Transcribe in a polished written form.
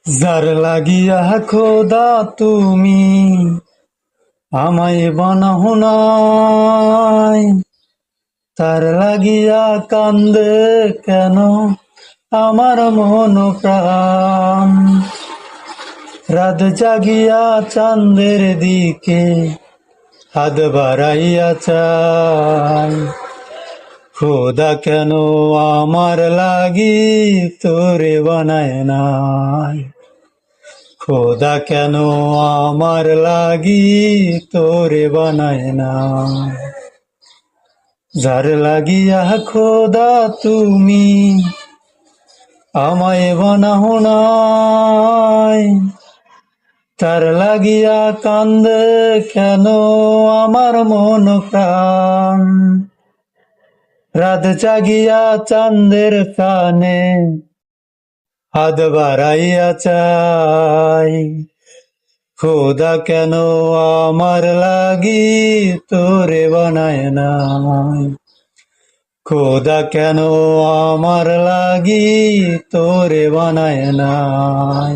যার লাগিয়া খোদা তুমি আমায় বানাও নাই, তার লাগিয়া কান্দে কেন আমার মন প্রাণ। রাত জাগিয়া চাঁদের দিকে হাত বাড়াইয়া চাই, খোদা কেন আমার লাগি তোরে বানায় নাই, খোদা কেন আমার লাগি তোরে বানায় নাই। যার লাগিয়া খোদা তুমি আমায় বানাও নাই, তার লাগিয়া কান্দে কেন আমার মন প্রাণ। রাত জাগিয়া চাঁদের কানে হাত বাড়াইয়া চাই, খোদা কেন আমার লাগি তোরে বানায় নাই, খোদা কেন আমার লাগি তোরে বানায় নাই।